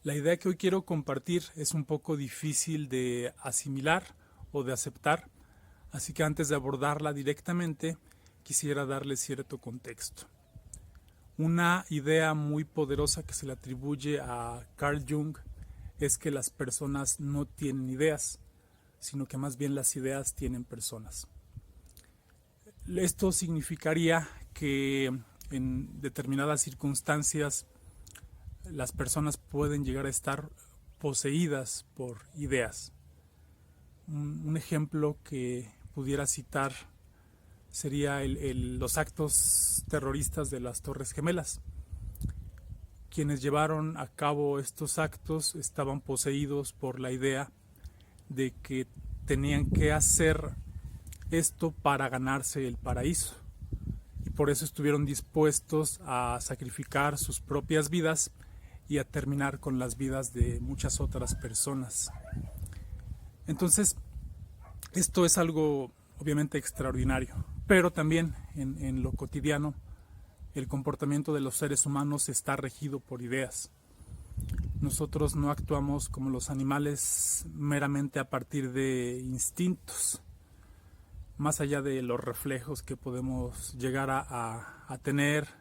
La idea que hoy quiero compartir es un poco difícil de asimilar o de aceptar, así que antes de abordarla directamente, quisiera darle cierto contexto. Una idea muy poderosa que se le atribuye a Carl Jung es que las personas no tienen ideas, sino que más bien las ideas tienen personas. Esto significaría que en determinadas circunstancias las personas pueden llegar a estar poseídas por ideas. Un ejemplo que pudiera citar sería los actos terroristas de las Torres Gemelas. Quienes llevaron a cabo estos actos estaban poseídos por la idea de que tenían que hacer esto para ganarse el paraíso. Y por eso estuvieron dispuestos a sacrificar sus propias vidas y a terminar con las vidas de muchas otras personas. Entonces, esto es algo obviamente extraordinario, pero también en lo cotidiano el comportamiento de los seres humanos está regido por ideas. Nosotros no actuamos como los animales meramente a partir de instintos, más allá de los reflejos que podemos llegar a tener,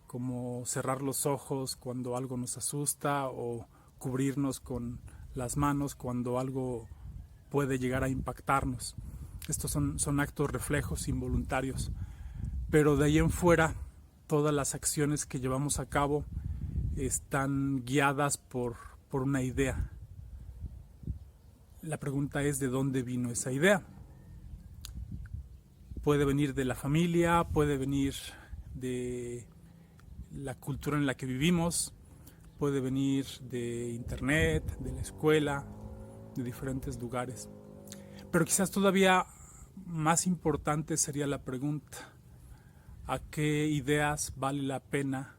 como cerrar los ojos cuando algo nos asusta o cubrirnos con las manos cuando algo puede llegar a impactarnos. Estos son actos reflejos involuntarios, pero de ahí en fuera todas las acciones que llevamos a cabo están guiadas por una idea. La pregunta es: ¿de dónde vino esa idea? Puede venir de la familia, puede venir de la cultura en la que vivimos, puede venir de internet, de la escuela, de diferentes lugares. Pero quizás todavía más importante sería la pregunta: ¿a qué ideas vale la pena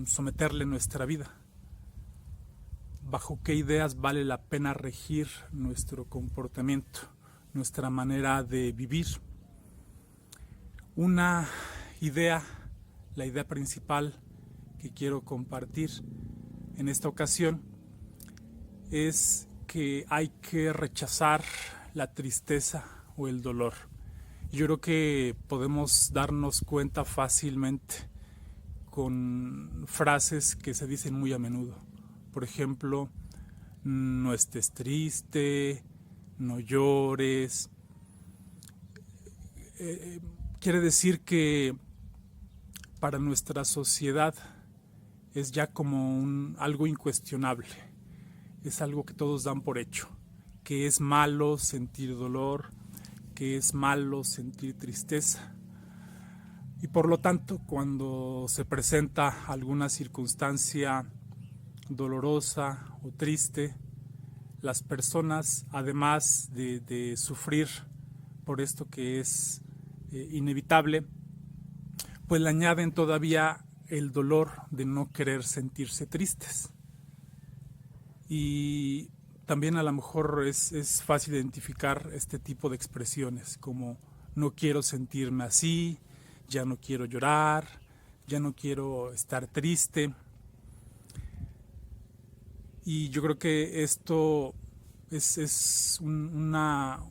someterle nuestra vida? ¿Bajo qué ideas vale la pena regir nuestro comportamiento, nuestra manera de vivir? Una idea, la idea principal que quiero compartir en esta ocasión, es que hay que rechazar la tristeza o el dolor. Yo creo que podemos darnos cuenta fácilmente con frases que se dicen muy a menudo. Por ejemplo, no estés triste, no llores. Quiere decir que para nuestra sociedad es ya como algo incuestionable. Es algo que todos dan por hecho, que es malo sentir dolor, que es malo sentir tristeza. Y por lo tanto, cuando se presenta alguna circunstancia dolorosa o triste, las personas, además de sufrir por esto que es inevitable, pues le añaden todavía el dolor de no querer sentirse tristes. Y también a lo mejor es fácil identificar este tipo de expresiones como: no quiero sentirme así, ya no quiero llorar, ya no quiero estar triste. Y yo creo que esto es una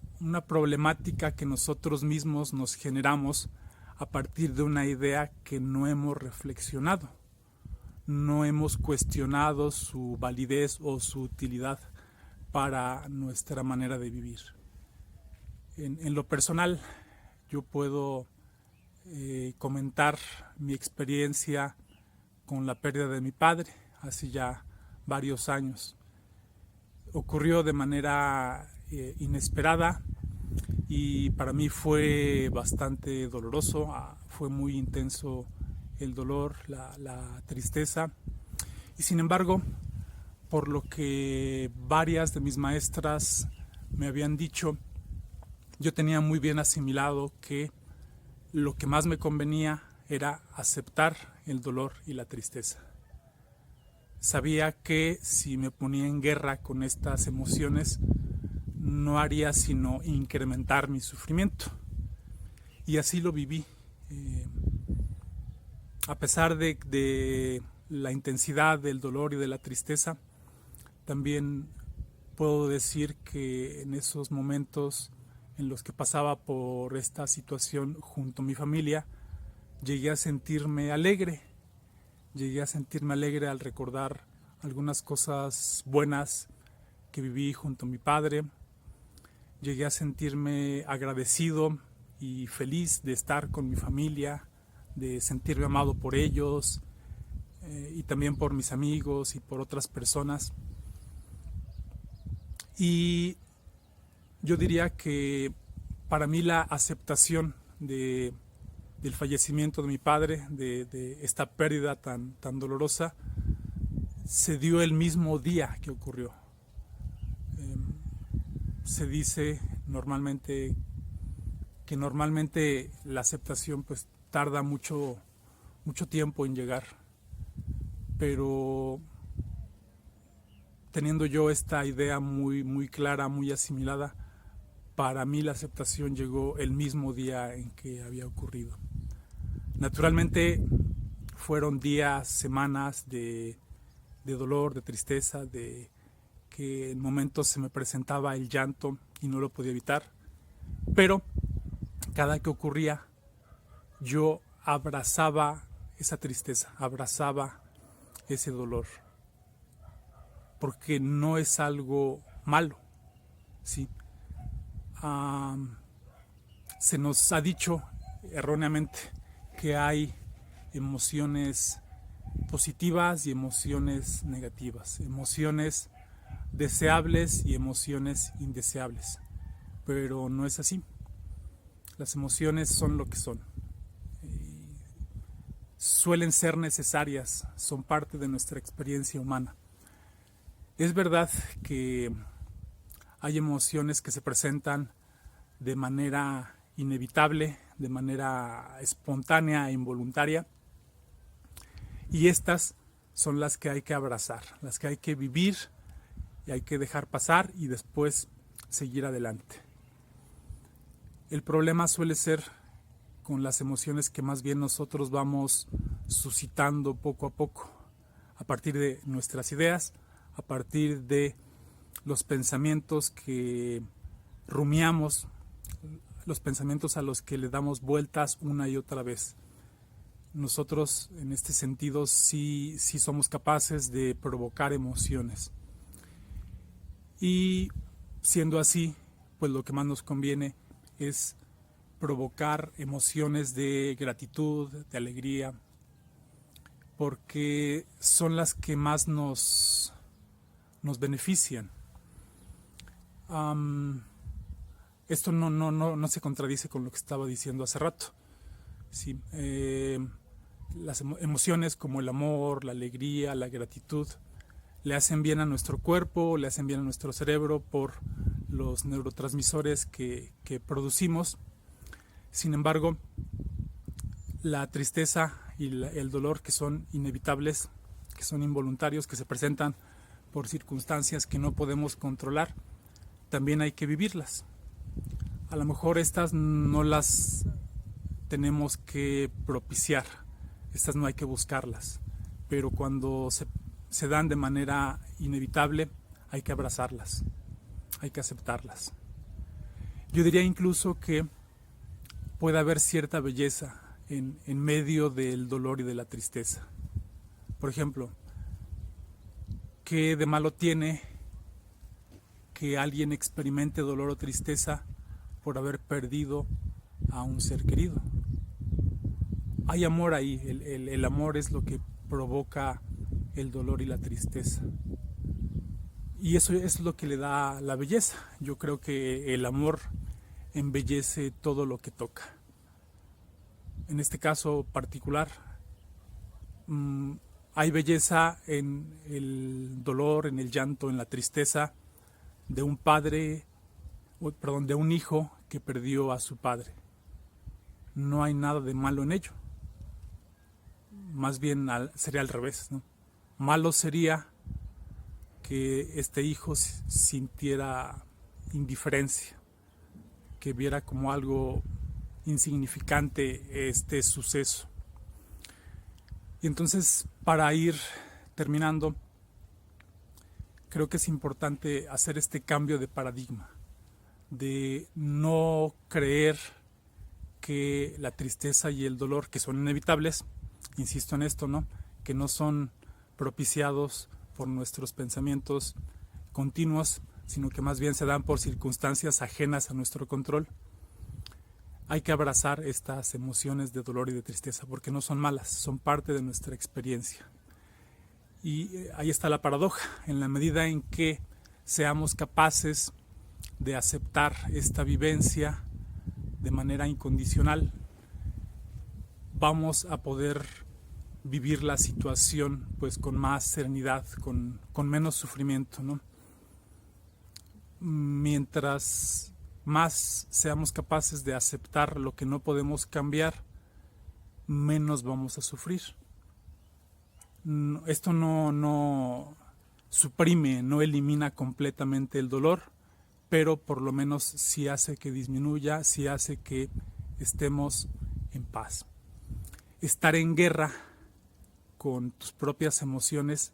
problemática que nosotros mismos nos generamos a partir de una idea que no hemos reflexionado. No hemos cuestionado su validez o su utilidad para nuestra manera de vivir. En lo personal, yo puedo comentar mi experiencia con la pérdida de mi padre hace ya varios años. Ocurrió de manera inesperada y para mí fue bastante doloroso, fue muy intenso el dolor, la tristeza. Y sin embargo, por lo que varias de mis maestras me habían dicho, yo tenía muy bien asimilado que lo que más me convenía era aceptar el dolor y la tristeza. Sabía que si me ponía en guerra con estas emociones, no haría sino incrementar mi sufrimiento. Y así lo viví. A pesar de la intensidad del dolor y de la tristeza, también puedo decir que en esos momentos en los que pasaba por esta situación junto a mi familia, llegué a sentirme alegre. Llegué a sentirme alegre al recordar algunas cosas buenas que viví junto a mi padre. Llegué a sentirme agradecido y feliz de estar con mi familia, de sentirme amado por ellos y también por mis amigos y por otras personas. Y yo diría que para mí la aceptación del fallecimiento de mi padre, de esta pérdida tan dolorosa, se dio el mismo día que ocurrió. Se dice normalmente que la aceptación pues tarda mucho tiempo en llegar, pero teniendo yo esta idea muy clara, muy asimilada, para mí la aceptación llegó el mismo día en que había ocurrido. Naturalmente fueron días, semanas de dolor, de tristeza, de que en momentos se me presentaba el llanto y no lo podía evitar, pero cada que ocurría yo abrazaba esa tristeza, abrazaba ese dolor, porque no es algo malo, ¿sí? Se nos ha dicho erróneamente que hay emociones positivas y emociones negativas, emociones deseables y emociones indeseables, pero no es así. Las emociones son lo que son. Suelen ser necesarias, son parte de nuestra experiencia humana. Es verdad que hay emociones que se presentan de manera inevitable, de manera espontánea e involuntaria, y estas son las que hay que abrazar, las que hay que vivir y hay que dejar pasar y después seguir adelante. El problema suele ser con las emociones que más bien nosotros vamos suscitando poco a poco, a partir de nuestras ideas, a partir de los pensamientos que rumiamos, los pensamientos a los que le damos vueltas una y otra vez. Nosotros en este sentido sí somos capaces de provocar emociones. Y siendo así, pues lo que más nos conviene es provocar emociones de gratitud, de alegría, porque son las que más nos benefician. Esto no se contradice con lo que estaba diciendo hace rato. Sí, las emociones como el amor, la alegría, la gratitud le hacen bien a nuestro cuerpo, le hacen bien a nuestro cerebro por los neurotransmisores que producimos. Sin embargo, la tristeza y el dolor, que son inevitables, que son involuntarios, que se presentan por circunstancias que no podemos controlar, también hay que vivirlas. A lo mejor estas no las tenemos que propiciar, estas no hay que buscarlas, pero cuando se dan de manera inevitable hay que abrazarlas, hay que aceptarlas. Yo diría incluso que puede haber cierta belleza en medio del dolor y de la tristeza. Por ejemplo, ¿qué de malo tiene que alguien experimente dolor o tristeza por haber perdido a un ser querido? Hay amor ahí, el amor es lo que provoca el dolor y la tristeza. Y eso es lo que le da la belleza. Yo creo que el amor embellece todo lo que toca. En este caso particular, hay belleza en el dolor, en el llanto, en la tristeza de un de un hijo que perdió a su padre. No hay nada de malo en ello. Más bien sería al revés, ¿no? Malo sería que este hijo sintiera indiferencia, que viera como algo insignificante este suceso. Y entonces, para ir terminando, creo que es importante hacer este cambio de paradigma, de no creer que la tristeza y el dolor, que son inevitables, insisto en esto, ¿no?, que no son propiciados por nuestros pensamientos continuos, sino que más bien se dan por circunstancias ajenas a nuestro control. Hay que abrazar estas emociones de dolor y de tristeza porque no son malas, son parte de nuestra experiencia. Y ahí está la paradoja, en la medida en que seamos capaces de aceptar esta vivencia de manera incondicional, vamos a poder vivir la situación pues con más serenidad, con menos sufrimiento, ¿no? Mientras más seamos capaces de aceptar lo que no podemos cambiar, menos vamos a sufrir. Esto no suprime, no elimina completamente el dolor, pero por lo menos sí hace que disminuya, sí hace que estemos en paz. Estar en guerra con tus propias emociones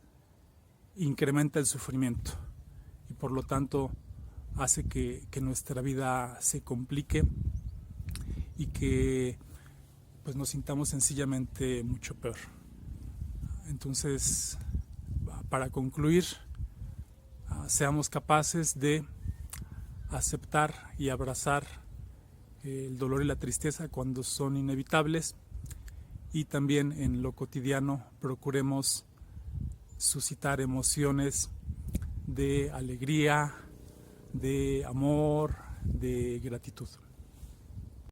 incrementa el sufrimiento y por lo tanto hace que nuestra vida se complique y que pues nos sintamos sencillamente mucho peor. Entonces, para concluir, seamos capaces de aceptar y abrazar el dolor y la tristeza cuando son inevitables, y también en lo cotidiano procuremos suscitar emociones de alegría, de amor, de gratitud.